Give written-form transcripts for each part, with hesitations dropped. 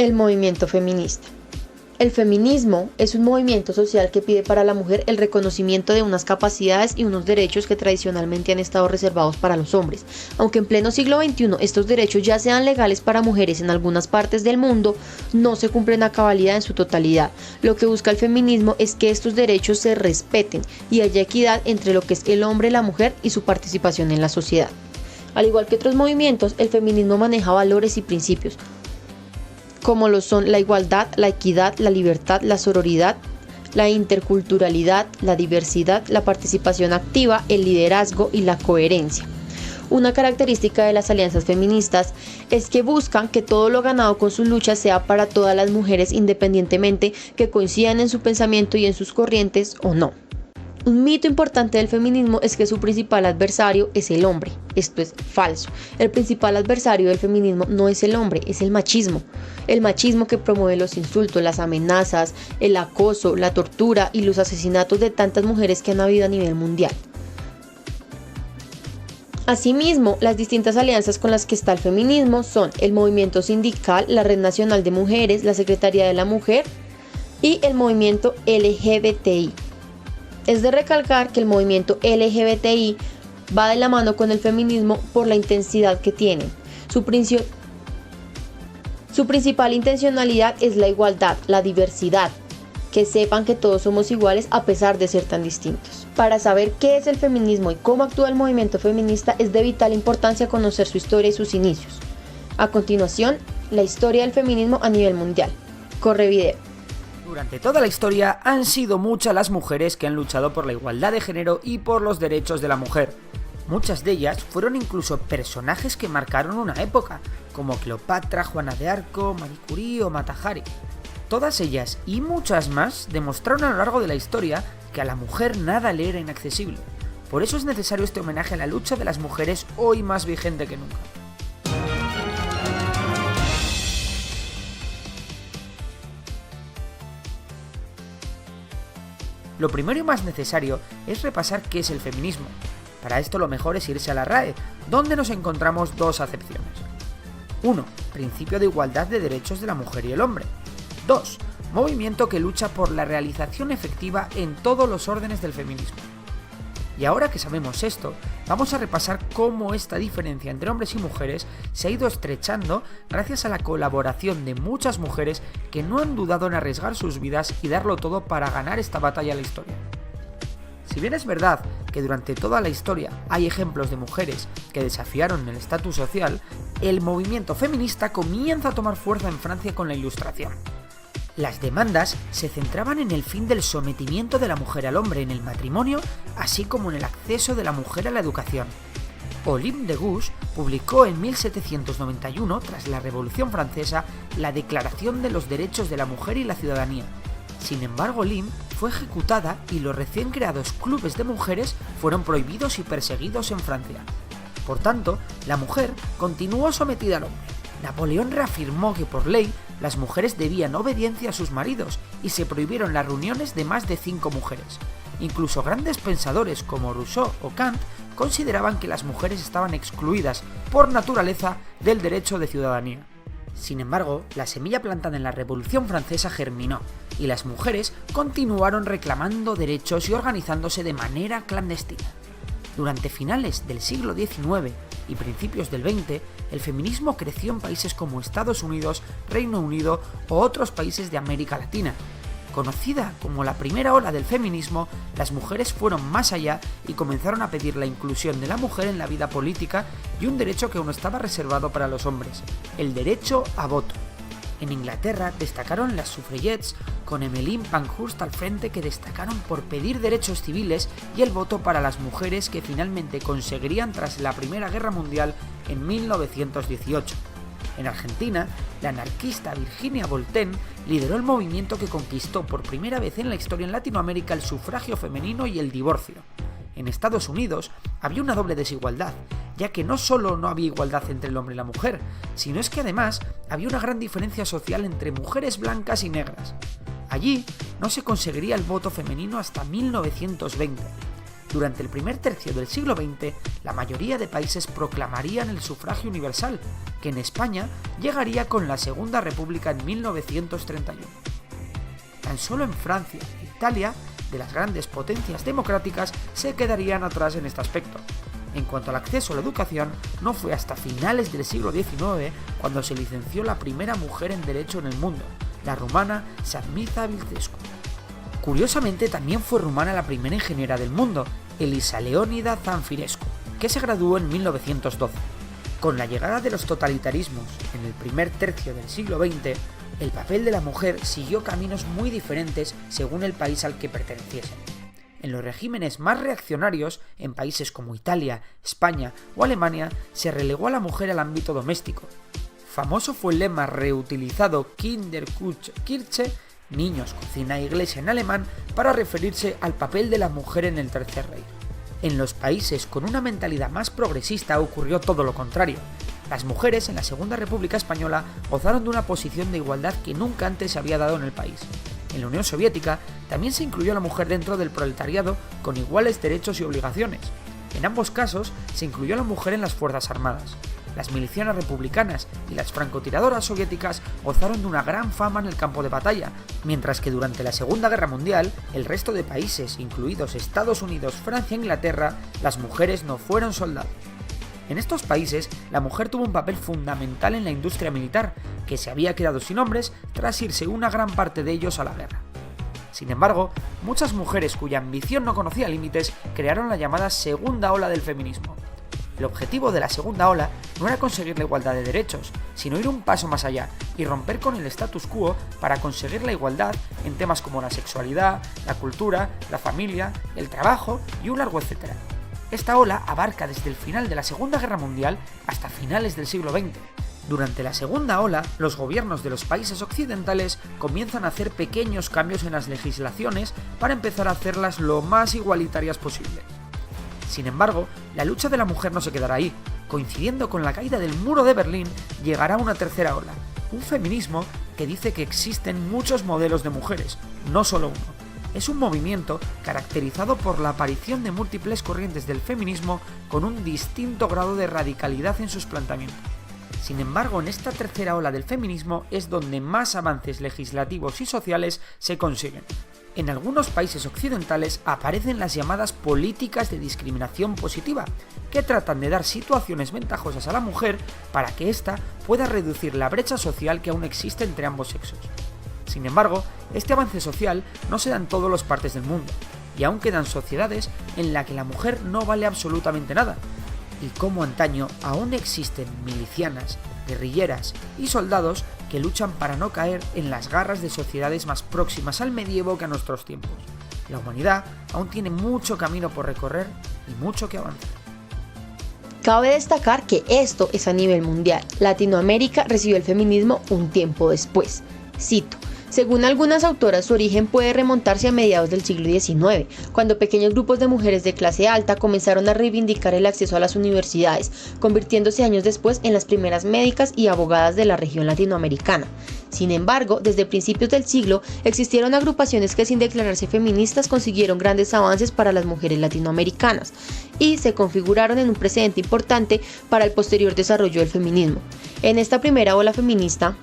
El movimiento feminista. El feminismo es un movimiento social que pide para la mujer el reconocimiento de unas capacidades y unos derechos que tradicionalmente han estado reservados para los hombres. Aunque en pleno siglo XXI estos derechos ya sean legales para mujeres en algunas partes del mundo, no se cumplen a cabalidad en su totalidad. Lo que busca el feminismo es que estos derechos se respeten y haya equidad entre lo que es el hombre, la mujer y su participación en la sociedad. Al igual que otros movimientos, el feminismo maneja valores y principios, como lo son la igualdad, la equidad, la libertad, la sororidad, la interculturalidad, la diversidad, la participación activa, el liderazgo y la coherencia. Una característica de las alianzas feministas es que buscan que todo lo ganado con sus luchas sea para todas las mujeres, independientemente que coincidan en su pensamiento y en sus corrientes o no. Un mito importante del feminismo es que su principal adversario es el hombre. Esto es falso. El principal adversario del feminismo no es el hombre, es el machismo. El machismo que promueve los insultos, las amenazas, el acoso, la tortura y los asesinatos de tantas mujeres que han habido a nivel mundial. Asimismo, las distintas alianzas con las que está el feminismo son el movimiento sindical, la Red Nacional de Mujeres, la Secretaría de la Mujer y el movimiento LGBTI. Es de recalcar que el movimiento LGBTI va de la mano con el feminismo por la intensidad que tienen. Su principal intencionalidad es la igualdad, la diversidad, que sepan que todos somos iguales a pesar de ser tan distintos. Para saber qué es el feminismo y cómo actúa el movimiento feminista es de vital importancia conocer su historia y sus inicios. A continuación, la historia del feminismo a nivel mundial. Corre video. Durante toda la historia han sido muchas las mujeres que han luchado por la igualdad de género y por los derechos de la mujer. Muchas de ellas fueron incluso personajes que marcaron una época, como Cleopatra, Juana de Arco, Marie Curie o Mata Hari. Todas ellas y muchas más demostraron a lo largo de la historia que a la mujer nada le era inaccesible. Por eso es necesario este homenaje a la lucha de las mujeres, hoy más vigente que nunca. Lo primero y más necesario es repasar qué es el feminismo. Para esto lo mejor es irse a la RAE, donde nos encontramos dos acepciones. 1. Principio de igualdad de derechos de la mujer y el hombre. 2. Movimiento que lucha por la realización efectiva en todos los órdenes del feminismo. Y ahora que sabemos esto, vamos a repasar cómo esta diferencia entre hombres y mujeres se ha ido estrechando gracias a la colaboración de muchas mujeres que no han dudado en arriesgar sus vidas y darlo todo para ganar esta batalla a la historia. Si bien es verdad que durante toda la historia hay ejemplos de mujeres que desafiaron el estatus social, el movimiento feminista comienza a tomar fuerza en Francia con la Ilustración. Las demandas se centraban en el fin del sometimiento de la mujer al hombre en el matrimonio, así como en el acceso de la mujer a la educación. Olympe de Gouges publicó en 1791, tras la Revolución Francesa, la Declaración de los Derechos de la Mujer y la Ciudadanía. Sin embargo, Olympe fue ejecutada y los recién creados clubes de mujeres fueron prohibidos y perseguidos en Francia. Por tanto, la mujer continuó sometida al hombre. Napoleón reafirmó que por ley las mujeres debían obediencia a sus maridos y se prohibieron las reuniones de más de 5 mujeres. Incluso grandes pensadores como Rousseau o Kant consideraban que las mujeres estaban excluidas por naturaleza del derecho de ciudadanía. Sin embargo, la semilla plantada en la Revolución Francesa germinó y las mujeres continuaron reclamando derechos y organizándose de manera clandestina. Durante finales del siglo XIX y principios del XX, el feminismo creció en países como Estados Unidos, Reino Unido o otros países de América Latina. Conocida como la primera ola del feminismo, las mujeres fueron más allá y comenzaron a pedir la inclusión de la mujer en la vida política y un derecho que aún estaba reservado para los hombres, el derecho a voto. En Inglaterra destacaron las suffragettes, con Emmeline Pankhurst al frente, que destacaron por pedir derechos civiles y el voto para las mujeres, que finalmente conseguirían tras la Primera Guerra Mundial en 1918. En Argentina, la anarquista Virginia Voltaire lideró el movimiento que conquistó por primera vez en la historia en Latinoamérica el sufragio femenino y el divorcio. En Estados Unidos había una doble desigualdad, ya que no solo no había igualdad entre el hombre y la mujer, sino es que además había una gran diferencia social entre mujeres blancas y negras. Allí no se conseguiría el voto femenino hasta 1920. Durante el primer tercio del siglo XX, la mayoría de países proclamarían el sufragio universal, que en España llegaría con la Segunda República en 1931. Tan solo en Francia e Italia, de las grandes potencias democráticas, se quedarían atrás en este aspecto. En cuanto al acceso a la educación, no fue hasta finales del siglo XIX cuando se licenció la primera mujer en Derecho en el mundo, la rumana Sarmiza Vilcescu. Curiosamente, también fue rumana la primera ingeniera del mundo, Elisa Leonida Zanfirescu, que se graduó en 1912. Con la llegada de los totalitarismos en el primer tercio del siglo XX, el papel de la mujer siguió caminos muy diferentes según el país al que perteneciesen. En los regímenes más reaccionarios, en países como Italia, España o Alemania, se relegó a la mujer al ámbito doméstico. Famoso fue el lema reutilizado Kinder, Küche, Kirche, niños, cocina e iglesia en alemán, para referirse al papel de la mujer en el Tercer Reich. En los países con una mentalidad más progresista ocurrió todo lo contrario. Las mujeres en la Segunda República Española gozaron de una posición de igualdad que nunca antes se había dado en el país. En la Unión Soviética también se incluyó a la mujer dentro del proletariado con iguales derechos y obligaciones. En ambos casos se incluyó a la mujer en las Fuerzas Armadas. Las milicianas republicanas y las francotiradoras soviéticas gozaron de una gran fama en el campo de batalla, mientras que durante la Segunda Guerra Mundial, el resto de países, incluidos Estados Unidos, Francia e Inglaterra, las mujeres no fueron soldados. En estos países, la mujer tuvo un papel fundamental en la industria militar, que se había quedado sin hombres tras irse una gran parte de ellos a la guerra. Sin embargo, muchas mujeres cuya ambición no conocía límites crearon la llamada segunda ola del feminismo. El objetivo de la segunda ola no era conseguir la igualdad de derechos, sino ir un paso más allá y romper con el status quo para conseguir la igualdad en temas como la sexualidad, la cultura, la familia, el trabajo y un largo etcétera. Esta ola abarca desde el final de la Segunda Guerra Mundial hasta finales del siglo XX. Durante la segunda ola, los gobiernos de los países occidentales comienzan a hacer pequeños cambios en las legislaciones para empezar a hacerlas lo más igualitarias posible. Sin embargo, la lucha de la mujer no se quedará ahí. Coincidiendo con la caída del muro de Berlín, llegará una tercera ola, un feminismo que dice que existen muchos modelos de mujeres, no solo uno. Es un movimiento caracterizado por la aparición de múltiples corrientes del feminismo con un distinto grado de radicalidad en sus planteamientos. Sin embargo, en esta tercera ola del feminismo es donde más avances legislativos y sociales se consiguen. En algunos países occidentales aparecen las llamadas políticas de discriminación positiva, que tratan de dar situaciones ventajosas a la mujer para que ésta pueda reducir la brecha social que aún existe entre ambos sexos. Sin embargo, este avance social no se da en todas las partes del mundo, y aún quedan sociedades en las que la mujer no vale absolutamente nada, y como antaño aún existen milicianas, guerrilleras y soldados que luchan para no caer en las garras de sociedades más próximas al medievo que a nuestros tiempos. La humanidad aún tiene mucho camino por recorrer y mucho que avanzar. Cabe destacar que esto es a nivel mundial. Latinoamérica recibió el feminismo un tiempo después. Cito: según algunas autoras, su origen puede remontarse a mediados del siglo XIX, cuando pequeños grupos de mujeres de clase alta comenzaron a reivindicar el acceso a las universidades, convirtiéndose años después en las primeras médicas y abogadas de la región latinoamericana. Sin embargo, desde principios del siglo existieron agrupaciones que sin declararse feministas consiguieron grandes avances para las mujeres latinoamericanas y se configuraron en un precedente importante para el posterior desarrollo del feminismo. En esta primera ola feminista,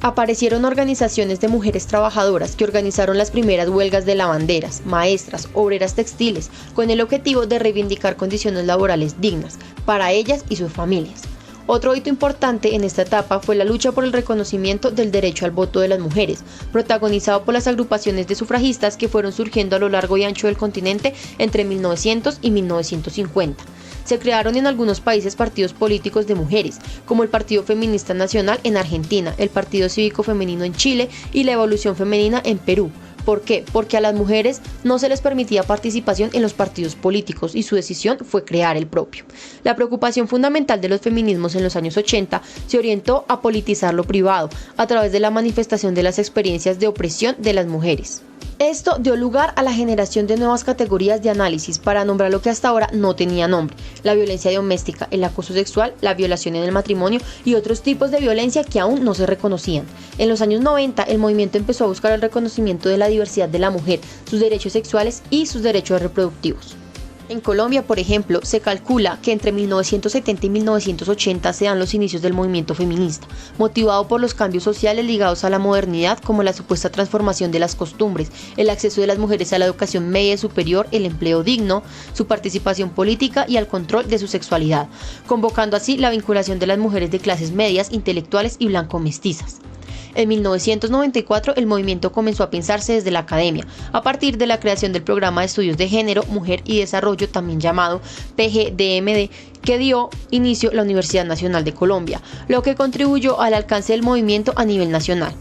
aparecieron organizaciones de mujeres trabajadoras que organizaron las primeras huelgas de lavanderas, maestras, obreras textiles, con el objetivo de reivindicar condiciones laborales dignas para ellas y sus familias. Otro hito importante en esta etapa fue la lucha por el reconocimiento del derecho al voto de las mujeres, protagonizado por las agrupaciones de sufragistas que fueron surgiendo a lo largo y ancho del continente entre 1900 y 1950. Se crearon en algunos países partidos políticos de mujeres, como el Partido Feminista Nacional en Argentina, el Partido Cívico Femenino en Chile y la Evolución Femenina en Perú. ¿Por qué? Porque a las mujeres no se les permitía participación en los partidos políticos y su decisión fue crear el propio. La preocupación fundamental de los feminismos en los años 80 se orientó a politizar lo privado a través de la manifestación de las experiencias de opresión de las mujeres. Esto dio lugar a la generación de nuevas categorías de análisis para nombrar lo que hasta ahora no tenía nombre: la violencia doméstica, el acoso sexual, la violación en el matrimonio y otros tipos de violencia que aún no se reconocían. En los años 90, el movimiento empezó a buscar el reconocimiento de la diversidad de la mujer, sus derechos sexuales y sus derechos reproductivos. En Colombia, por ejemplo, se calcula que entre 1970 y 1980 se dan los inicios del movimiento feminista, motivado por los cambios sociales ligados a la modernidad, como la supuesta transformación de las costumbres, el acceso de las mujeres a la educación media y superior, el empleo digno, su participación política y al control de su sexualidad, convocando así la vinculación de las mujeres de clases medias, intelectuales y blanco-mestizas. En 1994 el movimiento comenzó a pensarse desde la academia, a partir de la creación del Programa de Estudios de Género, Mujer y Desarrollo, también llamado PGDMD, que dio inicio la Universidad Nacional de Colombia, lo que contribuyó al alcance del movimiento a nivel nacional.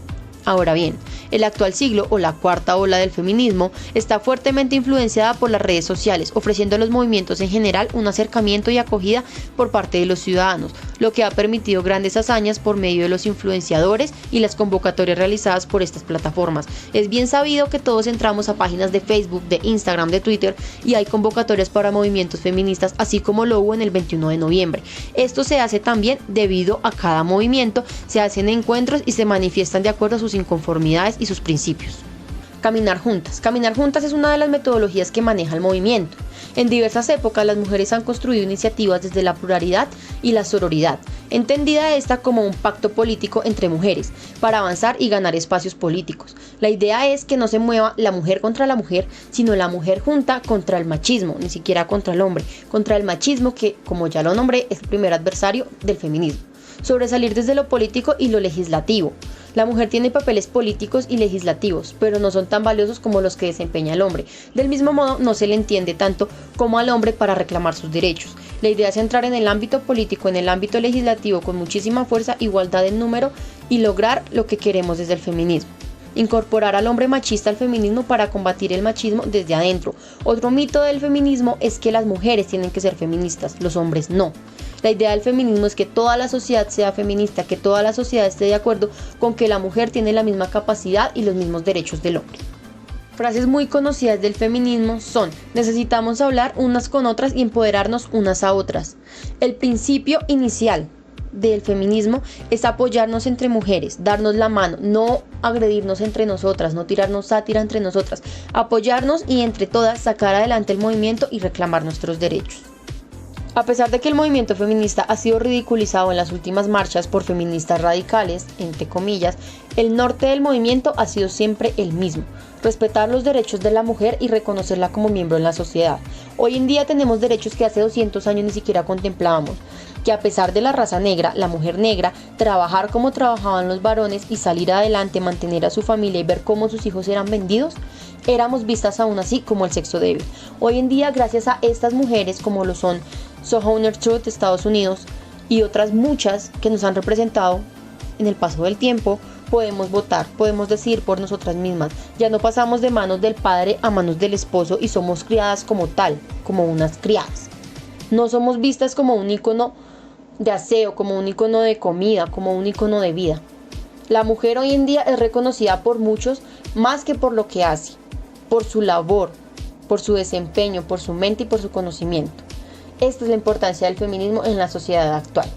Ahora bien, el actual siglo o la cuarta ola del feminismo está fuertemente influenciada por las redes sociales, ofreciendo a los movimientos en general un acercamiento y acogida por parte de los ciudadanos, lo que ha permitido grandes hazañas por medio de los influenciadores y las convocatorias realizadas por estas plataformas. Es bien sabido que todos entramos a páginas de Facebook, de Instagram, de Twitter y hay convocatorias para movimientos feministas, así como lo hubo en el 21 de noviembre. Esto se hace también debido a cada movimiento, se hacen encuentros y se manifiestan de acuerdo a sus inconformidades y sus principios. Caminar juntas. Caminar juntas es una de las metodologías que maneja el movimiento. En diversas épocas las mujeres han construido iniciativas desde la pluralidad y la sororidad, entendida esta como un pacto político entre mujeres, para avanzar y ganar espacios políticos. La idea es que no se mueva la mujer contra la mujer, sino la mujer junta contra el machismo, ni siquiera contra el hombre, contra el machismo que, como ya lo nombré, es el primer adversario del feminismo. Sobresalir desde lo político y lo legislativo. La mujer tiene papeles políticos y legislativos, pero no son tan valiosos como los que desempeña el hombre. Del mismo modo, no se le entiende tanto como al hombre para reclamar sus derechos. La idea es entrar en el ámbito político, en el ámbito legislativo con muchísima fuerza, igualdad en número y lograr lo que queremos desde el feminismo. Incorporar al hombre machista al feminismo para combatir el machismo desde adentro. Otro mito del feminismo es que las mujeres tienen que ser feministas, los hombres no. La idea del feminismo es que toda la sociedad sea feminista, que toda la sociedad esté de acuerdo con que la mujer tiene la misma capacidad y los mismos derechos del hombre. Frases muy conocidas del feminismo son: necesitamos hablar unas con otras y empoderarnos unas a otras. El principio inicial del feminismo es apoyarnos entre mujeres, darnos la mano, no agredirnos entre nosotras, no tirarnos sátira entre nosotras, apoyarnos y entre todas sacar adelante el movimiento y reclamar nuestros derechos. A pesar de que el movimiento feminista ha sido ridiculizado en las últimas marchas por feministas radicales, entre comillas, el norte del movimiento ha sido siempre el mismo: respetar los derechos de la mujer y reconocerla como miembro en la sociedad. Hoy en día tenemos derechos que hace 200 años ni siquiera contemplábamos, que a pesar de la raza negra, la mujer negra, trabajar como trabajaban los varones y salir adelante, mantener a su familia y ver cómo sus hijos eran vendidos, éramos vistas aún así como el sexo débil. Hoy en día, gracias a estas mujeres como lo son Sojourner Truth de Estados Unidos y otras muchas que nos han representado en el paso del tiempo, podemos votar, podemos decidir por nosotras mismas. Ya no pasamos de manos del padre a manos del esposo y somos criadas como tal, como unas criadas. No somos vistas como un ícono de aseo, como un ícono de comida, como un ícono de vida. La mujer hoy en día es reconocida por muchos más que por lo que hace, por su labor, por su desempeño, por su mente y por su conocimiento. Esta es la importancia del feminismo en la sociedad actual.